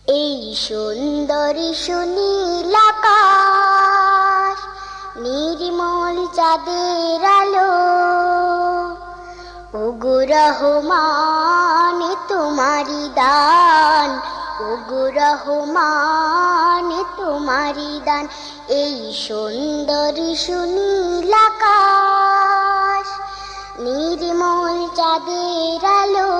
এই সুন্দর সুনীল আকাশ, নির্মল চাঁদের আলো, ওগো রহমান তোমারি দান, ওগো রহমান তোমারি দান। এই সুন্দর সুনীল আকাশ, নির্মল চাঁদের আলো,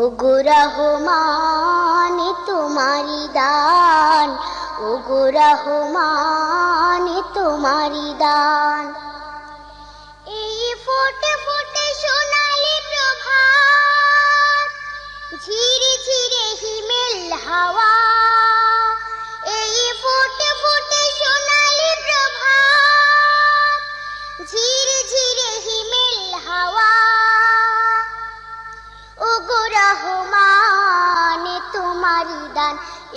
ওগো রহমান তোমারি দান, ওগো রহমান তোমারি দান। এই ফোটে ফোটে সোনালি প্রভাত, ঝিরে ঝিরে হিমেল হাওয়া, এই ফোটে ফোটে সোনালি প্রভাত, ঝিরে ঝিরে হিমেল হাওয়া, ওগো রহমান তোমারি দান।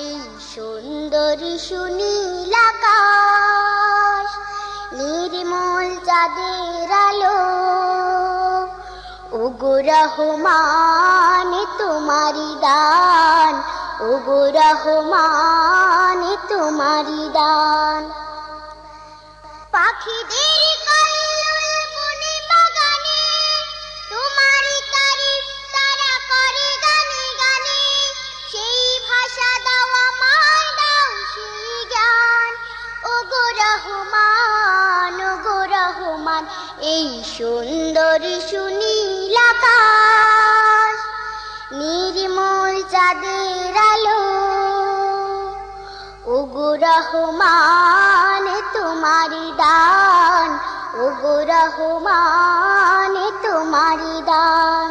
এই সুন্দর সুনীল আকাশ, নির্মল চাঁদের আলো, ওগো রহমান তোমারি দান, ওগো রহমান তোমারি দান। পাখিদের কল্লোল বনে বাগানে, তোমারি তারিফ তারা করে গানে গানে, সেই ভাষা দাও আমায়, দাও সেই জ্ঞান, ওগো রহমান, ওগো রহমান। এই সুন্দর সুনীল আকাশ, নির্মল চাঁদের আলো, ওগো রহমান তোমারি দান, ওগো রহমান তোমারি দান।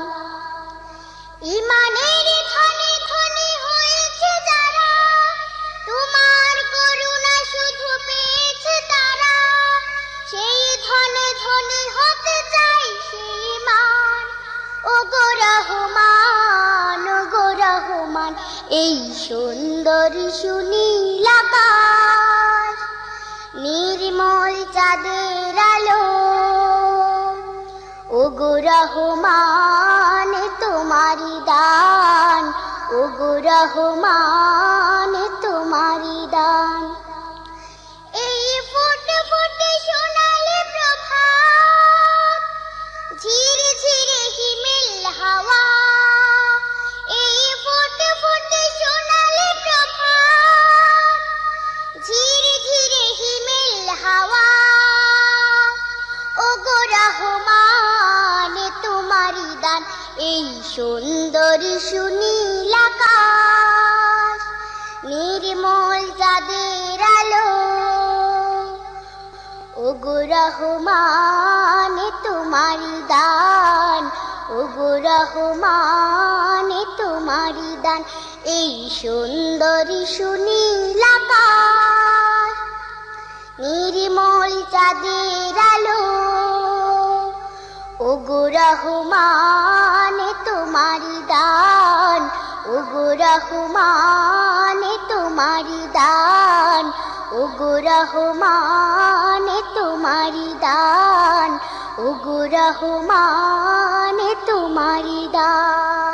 ইমানের ধনে ধনে হয়েছে যারা, তোমার করুণা শুধু পেয়েছে তারা, সেই ধনে ধনে হতে চাই সেই মান, ওগো রহমান, ওগো রহমান। এই সুন্দর সুনীল আকাশ, নির্মল চাঁদের আলো, ওগো রহমান তোমারি দান, ওগো রহমান তোমারি দান। এই ফোটে ফোটে সোনালি প্রভাত, ঝিরে ঝিরে হিমেল হাওয়া, এই ফোটে ফোটে সোনালি প্রভাত, ঝিরে ঝিরে হিমেল হাওয়া, ওগো রহমান তোমারি দান। এই সুন্দর সুনীল আকাশ, নির্মল চাঁদের আলো, ওগো রহমান তোমারি দান, ওগো রহমান তোমারি দান। এই সুন্দর সুনীল আকাশ, নির্মল চাঁদের আলো, ওগো রহমান তোমারি দান, ওগো রহমান তোমারি দান, ওগো রহমান তোমারি দান, ওগো রহমান তোমারি দান।